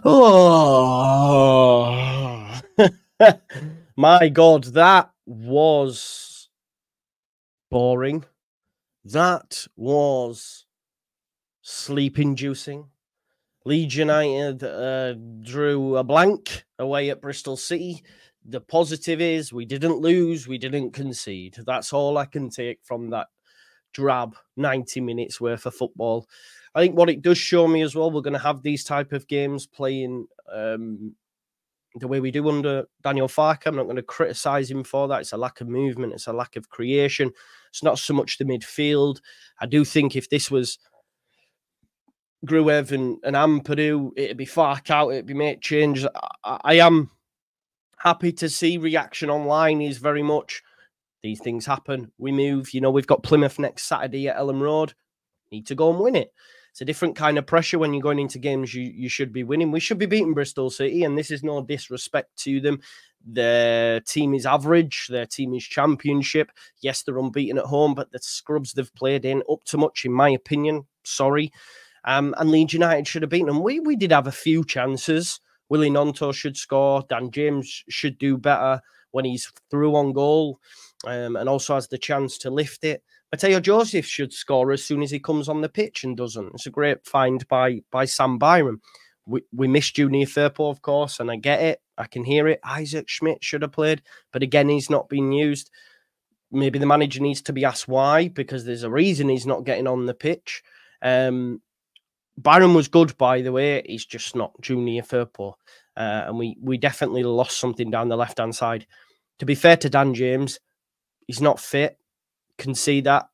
Oh, my God, that was boring. That was sleep-inducing. Leeds United drew a blank away at Bristol City. The positive is we didn't lose, we didn't concede. That's all I can take from that drab 90 minutes worth of football. I think what it does show me as well, we're going to have these type of games playing the way we do under Daniel Farke. I'm not going to criticise him for that. It's a lack of movement. It's a lack of creation. It's not so much the midfield. I do think if this was Gruev and Ampadu, it'd be Farke out, it'd be make changes. I am happy to see reaction online is very much, these things happen, we move. You know, we've got Plymouth next Saturday at Ellen Road. Need to go and win it. It's a different kind of pressure when you're going into games you should be winning. We should be beating Bristol City, and this is no disrespect to them. Their team is average. Their team is championship. Yes, they're unbeaten at home, but the scrubs they've played in up to much, in my opinion. Sorry. And Leeds United should have beaten them. We did have a few chances. Willie Nonto should score. Dan James should do better when he's through on goal, and also has the chance to lift it. Mateo Joseph should score as soon as he comes on the pitch and doesn't. It's a great find by Sam Byram. We missed Junior Firpo, of course, and I get it. I can hear it. Isaac Schmidt should have played, but again, he's not been used. Maybe the manager needs to be asked why, because there's a reason he's not getting on the pitch. Byron was good, by the way. He's just not Junior Firpo. And we definitely lost something down the left-hand side. To be fair to Dan James, he's not fit. Can see that.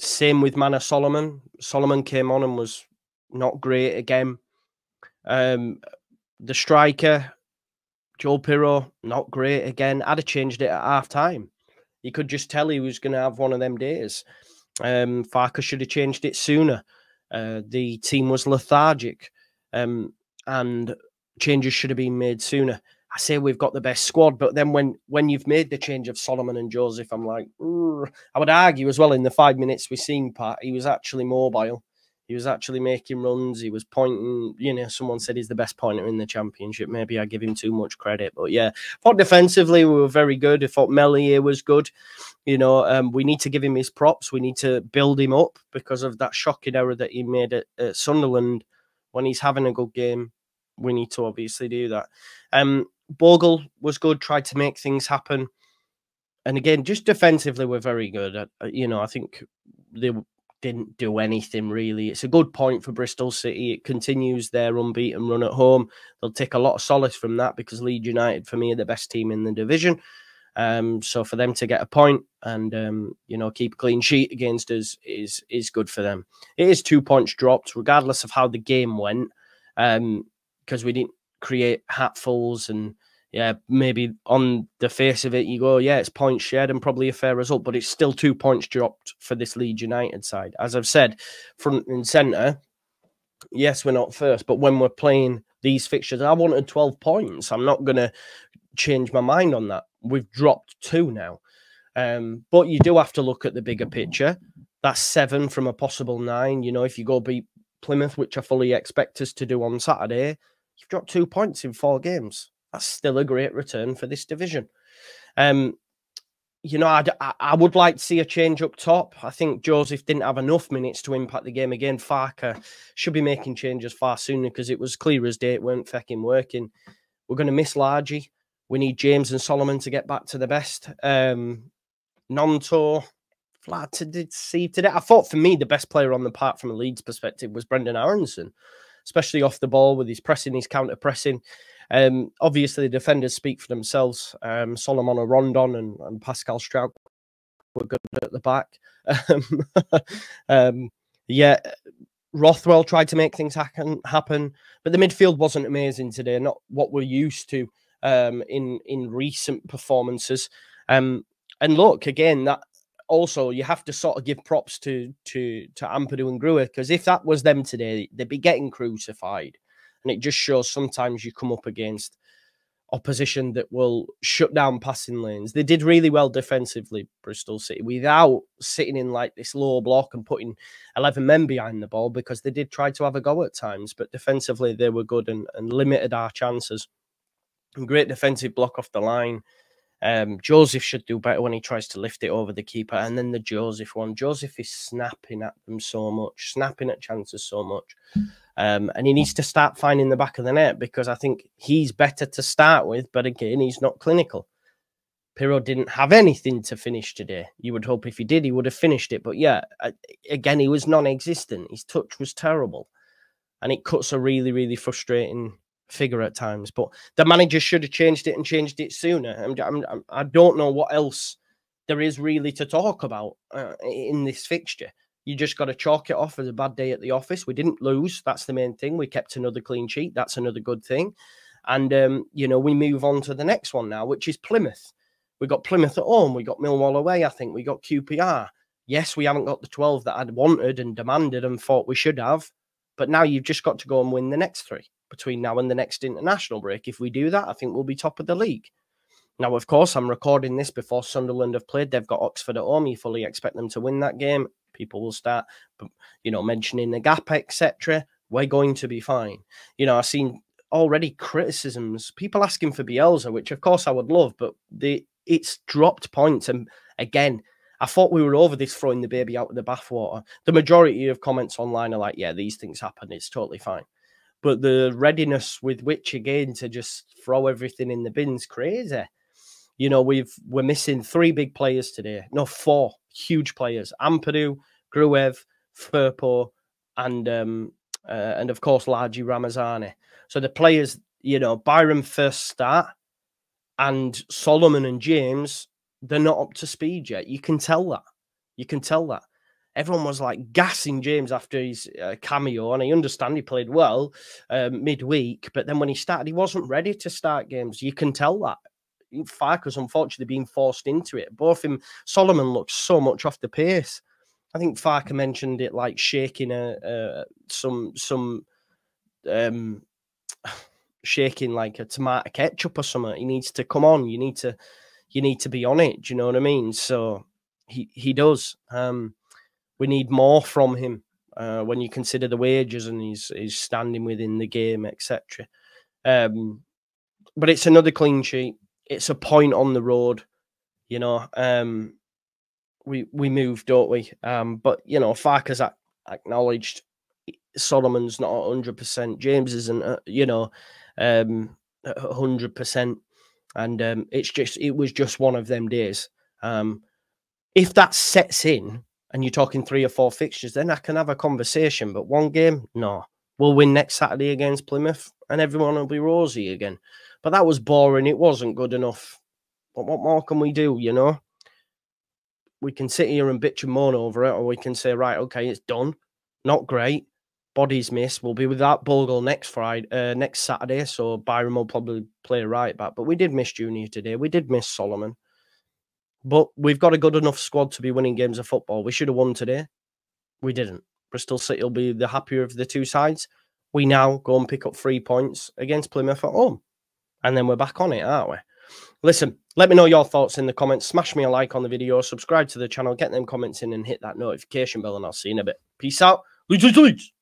Same with Mana Solomon. Solomon came on and was not great again. The striker, Joel Pirro, not great again. I'd have changed it at half-time. You could just tell he was going to have one of them days. Farke should have changed it sooner. The team was lethargic, and changes should have been made sooner. I say we've got the best squad, but then when you've made the change of Solomon and Joseph, I'm like, I would argue as well in the 5 minutes we seen, Pat, he was actually mobile. He was actually making runs. He was pointing. You know, someone said he's the best pointer in the championship. Maybe I give him too much credit. But yeah, I thought defensively we were very good. I thought Melier was good. You know, we need to give him his props. We need to build him up because of that shocking error that he made at Sunderland. When he's having a good game, we need to obviously do that. Bogle was good, tried to make things happen. And again, just defensively, we're very good. You know, I think they didn't do anything really. It's a good point for Bristol City. It continues their unbeaten run at home. They'll take a lot of solace from that because Leeds United, for me, are the best team in the division. So for them to get a point and, you know, keep a clean sheet against us is good for them. It is 2 points dropped, regardless of how the game went, because we didn't create hatfuls and, yeah, maybe on the face of it, you go, yeah, it's points shared and probably a fair result, but it's still 2 points dropped for this Leeds United side. As I've said, front and centre, yes, we're not first, but when we're playing these fixtures, I wanted 12 points. I'm not going to change my mind on that. We've dropped 2 now. But you do have to look at the bigger picture. That's 7 from a possible 9. You know, if you go beat Plymouth, which I fully expect us to do on Saturday, you've dropped 2 points in 4 games. That's still a great return for this division. You know, I would like to see a change up top. I think Joseph didn't have enough minutes to impact the game again. Farke should be making changes far sooner because it was clear as day it weren't fucking working. We're going to miss Largy. We need James and Solomon to get back to the best. Nonto, flat to deceive today. I thought for me, the best player on the park from a Leeds perspective was Brendan Aronson, especially off the ball with his pressing, his counter pressing. Obviously, the defenders speak for themselves. Solomon Rondon and Pascal Strouk were good at the back. Yeah, Rothwell tried to make things happen, but the midfield wasn't amazing today. Not what we're used to in recent performances. And look, again, that also you have to sort of give props to Ampadu and Gruev, because if that was them today, they'd be getting crucified. And it just shows sometimes you come up against opposition that will shut down passing lanes. They did really well defensively, Bristol City, without sitting in like this low block and putting 11 men behind the ball, because they did try to have a go at times, but defensively they were good and limited our chances. And great defensive block off the line. Joseph should do better when he tries to lift it over the keeper. And then the Joseph one. Joseph is snapping at them so much, snapping at chances so much. And he needs to start finding the back of the net, because I think he's better to start with. But again, he's not clinical. Pirro didn't have anything to finish today. You would hope if he did, he would have finished it. But yeah, again, he was non-existent. His touch was terrible. And it cuts a really, really frustrating figure at times. But the manager should have changed it and changed it sooner. I don't know what else there is really to talk about in this fixture. You just got to chalk it off as a bad day at the office. We didn't lose. That's the main thing. We kept another clean sheet. That's another good thing. And, you know, we move on to the next one now, which is Plymouth. We got Plymouth at home. We got Millwall away, I think. We got QPR. Yes, we haven't got the 12 that I'd wanted and demanded and thought we should have. But now you've just got to go and win the next 3 between now and the next international break. If we do that, I think we'll be top of the league. Now, of course, I'm recording this before Sunderland have played. They've got Oxford at home. You fully expect them to win that game. People will start, you know, mentioning the gap, etc. We're going to be fine. You know, I've seen already criticisms, people asking for Bielsa, which of course I would love, but it's dropped points. And again, I thought we were over this throwing the baby out with the bathwater. The majority of comments online are like, yeah, these things happen. It's totally fine. But the readiness with which, again, to just throw everything in the bin's crazy. You know, we're missing 3 big players today. No, 4 huge players. Ampadu, Gruev, Firpo, and of course, Largi Ramazani. So the players, you know, Byron first start, and Solomon and James, they're not up to speed yet. You can tell that. You can tell that. Everyone was like gassing James after his cameo, and I understand he played well midweek, but then when he started, he wasn't ready to start games. You can tell that. Farke's unfortunately being forced into it. Both him, Solomon looks so much off the pace. I think Farke mentioned it like shaking shaking like a tomato ketchup or something. He needs to come on. You need to be on it. Do you know what I mean? So he does. We need more from him when you consider the wages and his standing within the game, etc. But it's another clean sheet. It's a point on the road, you know. We move, don't we? But you know, Farke's acknowledged Solomon's not 100%. James isn't, 100%. And it was just one of them days. If that sets in, and you're talking 3 or 4 fixtures, then I can have a conversation. But one game, no. We'll win next Saturday against Plymouth, and everyone will be rosy again. But that was boring. It wasn't good enough. But what more can we do, you know? We can sit here and bitch and moan over it, or we can say, right, okay, it's done. Not great. Bodies missed. We'll be without Bogle next Saturday, so Byron will probably play right back. But we did miss Junior today. We did miss Solomon. But we've got a good enough squad to be winning games of football. We should have won today. We didn't. Bristol City will be the happier of the 2 sides. We now go and pick up 3 points against Plymouth at home. And then we're back on it, aren't we? Listen, let me know your thoughts in the comments. Smash me a like on the video. Subscribe to the channel. Get them comments in and hit that notification bell. And I'll see you in a bit. Peace out. Leeds, Leeds, Leeds.